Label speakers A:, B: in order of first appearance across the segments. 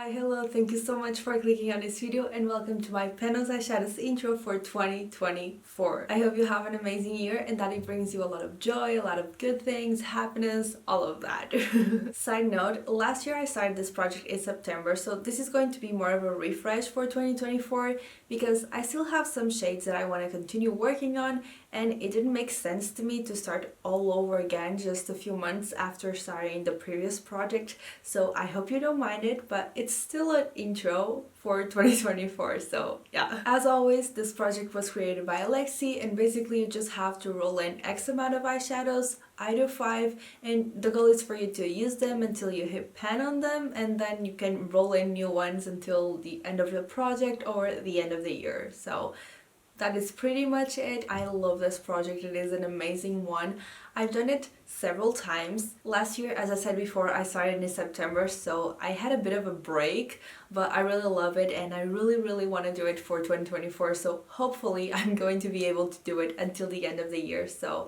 A: Hi, hello, thank you so much for clicking on this video and welcome to my Penos Eyeshadows intro for 2024. I hope you have an amazing year and that it brings you a lot of joy, a lot of good things, happiness, all of that. Side note, last year I started this project in September, so this is going to be more of a refresh for 2024 because I still have some shades that I want to continue working on and it didn't make sense to me to start all over again just a few months after starting the previous project. So I hope you don't mind it, but it's still an intro for 2024, so yeah. As always, this project was created by Alexi and basically you just have to roll in X amount of eyeshadows. I do 5 and the goal is for you to use them until you hit pan on them and then you can roll in new ones until the end of the project or the end of the year. So that is pretty much it. I love this project. It is an amazing one. I've done it several times. Last year, as I said before, I started in September, so I had a bit of a break, but I really love it and I really want to do it for 2024. So hopefully I'm going to be able to do it until the end of the year. So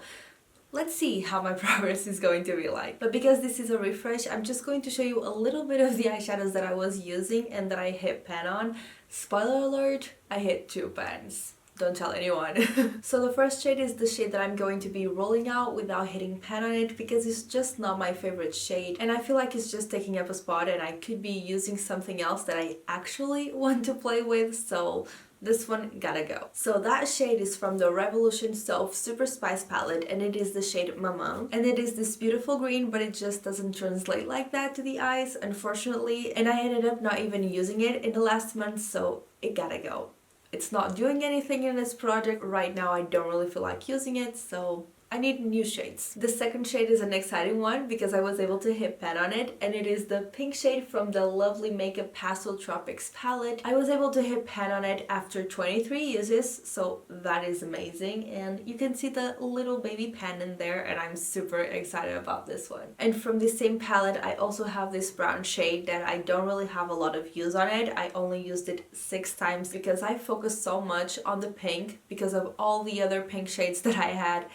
A: let's see how my progress is going to be like. But because this is a refresh, I'm just going to show you a little bit of the eyeshadows that I was using and that I hit pan on. Spoiler alert, I hit 2 pans. Don't tell anyone. So the first shade is the shade that I'm going to be rolling out without hitting pan on it because it's just not my favorite shade and I feel like it's just taking up a spot and I could be using something else that I actually want to play with, so this one gotta go. So that shade is from the Revolution Soap Super Spice palette and it is the shade Maman. And it is this beautiful green, but it just doesn't translate like that to the eyes, unfortunately. And I ended up not even using it in the last month, so it gotta go. It's not doing anything in this project right now. I don't really feel like using it, so I need new shades. The second shade is an exciting one because I was able to hit pan on it and it is the pink shade from the Lovely Makeup Pastel Tropics palette. I was able to hit pan on it after 23 uses, so that is amazing, and you can see the little baby pan in there and I'm super excited about this one. And from the same palette I also have this brown shade that I don't really have a lot of use on it. I only used it 6 times because I focused so much on the pink because of all the other pink shades that I had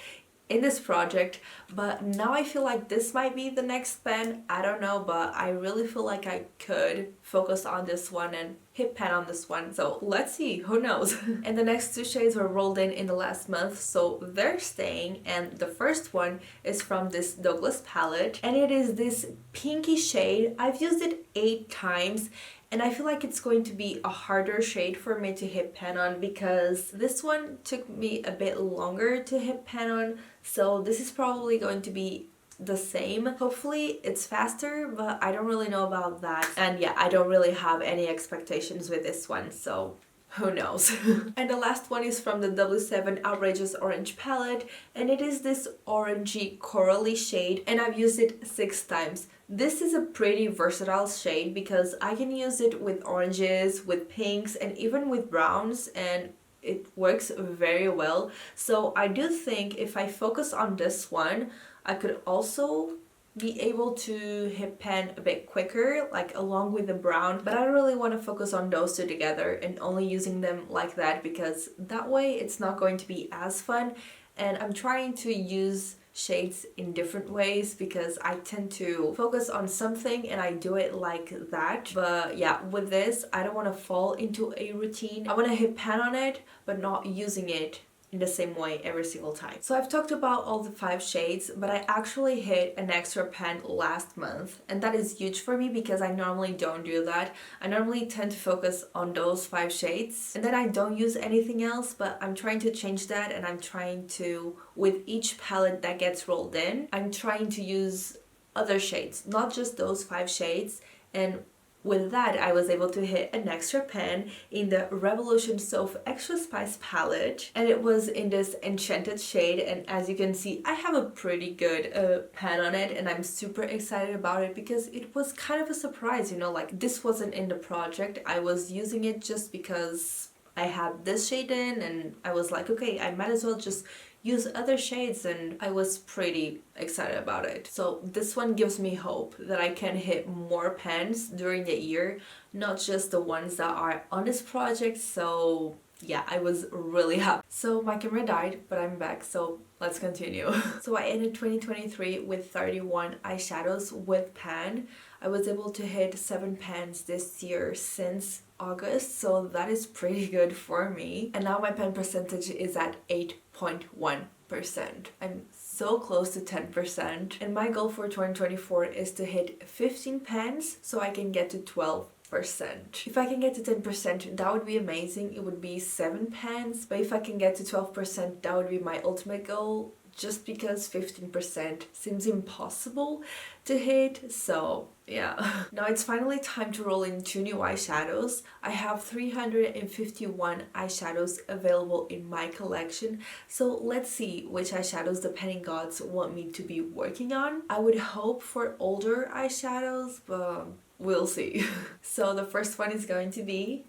A: in this project, but now I feel like this might be the next pen. I don't know, but I really feel like I could focus on this one and hit pan on this one, so let's see, who knows. And the next 2 shades were rolled in the last month, so they're staying, and the first one is from this Douglas palette and it is this pinky shade. I've used it 8 times and I feel like it's going to be a harder shade for me to hit pan on because this one took me a bit longer to hit pan on, so this is probably going to be the same. Hopefully it's faster, but I don't really know about that. And yeah, I don't really have any expectations with this one, so who knows. And the last one is from the W7 Outrageous Orange palette and it is this orangey corally shade and I've used it 6 times. This is a pretty versatile shade because I can use it with oranges, with pinks, and even with browns, and it works very well. So I do think if I focus on this one, I could also be able to hit pan a bit quicker, like along with the brown, but I don't really want to focus on those 2 together and only using them like that because that way it's not going to be as fun. And I'm trying to use shades in different ways because I tend to focus on something and I do it like that. But yeah, with this I don't want to fall into a routine. I want to hit pan on it but not using it in the same way every single time. So I've talked about all the 5 shades, but I actually hit an extra pan last month and that is huge for me because I normally don't do that. I normally tend to focus on those 5 shades and then I don't use anything else, but I'm trying to change that and I'm trying to, with each palette that gets rolled in, I'm trying to use other shades, not just those 5 shades. And with that, I was able to hit an extra pan in the Revolution Soap Extra Spice palette and it was in this Enchanted shade, and as you can see I have a pretty good pan on it and I'm super excited about it because it was kind of a surprise, you know, like this wasn't in the project. I was using it just because I had this shade in and I was like, okay, I might as well just use other shades, and I was pretty excited about it. So this one gives me hope that I can hit more pans during the year, not just the ones that are on this project. So yeah, I was really happy. So my camera died, but I'm back, so let's continue. So I ended 2023 with 31 eyeshadows with pan. I was able to hit 7 pans this year since August, so that is pretty good for me. And now my pan percentage is at 8.1%. I'm so close to 10%. And my goal for 2024 is to hit 15 pans so I can get to 12%. If I can get to 10%, that would be amazing. It would be 7 pans, but if I can get to 12%, that would be my ultimate goal, just because 15% seems impossible to hit. So yeah. Now it's finally time to roll in 2 new eyeshadows. I have 351 eyeshadows available in my collection, so let's see which eyeshadows the penny gods want me to be working on. I would hope for older eyeshadows, but we'll see. So the first one is going to be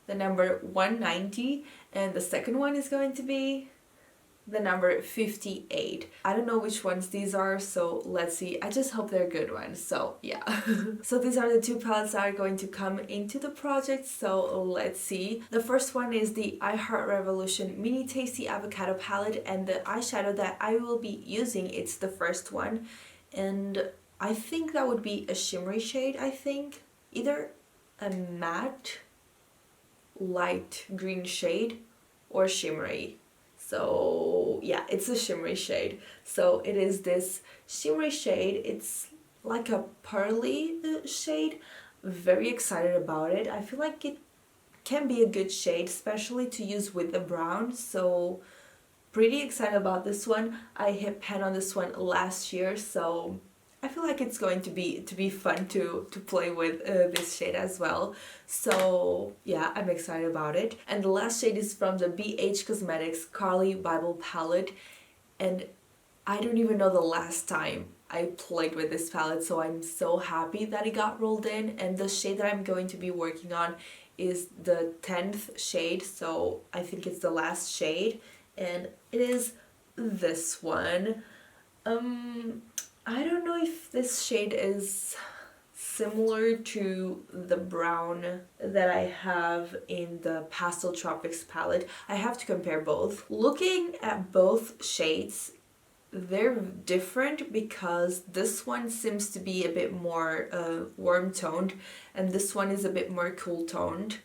A: the number 190, and the second one is going to be the number 58. I don't know which ones these are, so let's see. I just hope they're good ones, so yeah. So these are the 2 palettes that are going to come into the project, so let's see. The first one is the I Heart Revolution Mini Tasty Avocado palette, and the eyeshadow that I will be using, it's the first one, and I think that would be a shimmery shade. I think either a matte light green shade or shimmery. So yeah, it's a shimmery shade. So it is this shimmery shade. It's like a pearly shade. Very excited about it. I feel like it can be a good shade, especially to use with the brown. So pretty excited about this one. I hit pan on this one last year, so I feel like it's going to be fun to play with this shade as well. So yeah, I'm excited about it. And the last shade is from the BH Cosmetics Carly Bible palette, and I don't even know the last time I played with this palette, so I'm so happy that it got rolled in. And the shade that I'm going to be working on is the 10th shade, so I think it's the last shade, and it is this one. I don't know if this shade is similar to the brown that I have in the Pastel Tropics palette. I have to compare both. Looking at both shades, they're different because this one seems to be a bit more warm toned and this one is a bit more cool toned.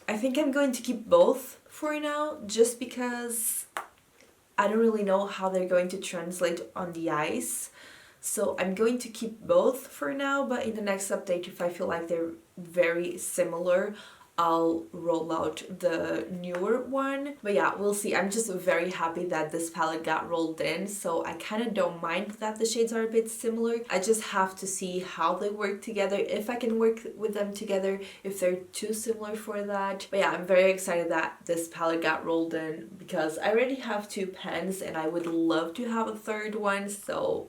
A: I think I'm going to keep both for now, just because I don't really know how they're going to translate on the eyes. So I'm going to keep both for now, but in the next update, if I feel like they're very similar, I'll roll out the newer one. But yeah, we'll see. I'm just very happy that this palette got rolled in, so I kind of don't mind that the shades are a bit similar. I just have to see how they work together, if I can work with them together, if they're too similar for that. But yeah, I'm very excited that this palette got rolled in because I already have 2 pens and I would love to have a third one, so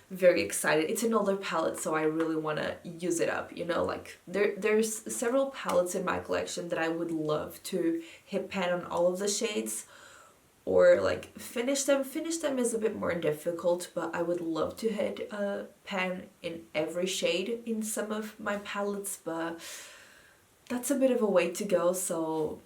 A: very excited. It's an older palette, so I really want to use it up, you know, like there's several palettes in my collection that I would love to hit pan on all of the shades, or like finish them. Finish them is a bit more difficult, but I would love to hit a pan in every shade in some of my palettes, but that's a bit of a way to go. So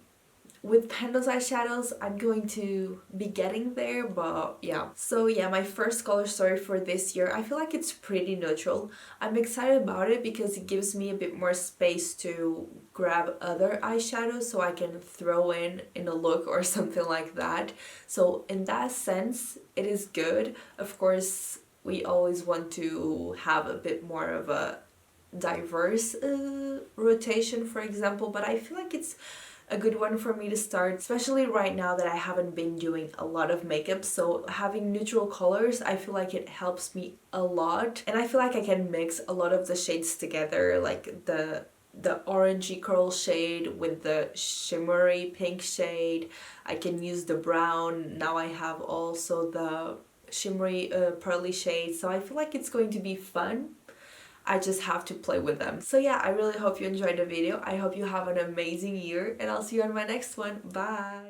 A: with Pendo's eyeshadows, I'm going to be getting there, but yeah. So yeah, my first color story for this year, I feel like it's pretty neutral. I'm excited about it because it gives me a bit more space to grab other eyeshadows so I can throw in a look or something like that. So in that sense, it is good. Of course, we always want to have a bit more of a diverse rotation, for example, but I feel like it's a good one for me to start, especially right now that I haven't been doing a lot of makeup. So having neutral colors, I feel like it helps me a lot, and I feel like I can mix a lot of the shades together, like the orangey coral shade with the shimmery pink shade. I can use the brown. Now I have also the shimmery pearly shade, so I feel like it's going to be fun. I just have to play with them. So yeah, I really hope you enjoyed the video. I hope you have an amazing year, and I'll see you on my next one. Bye!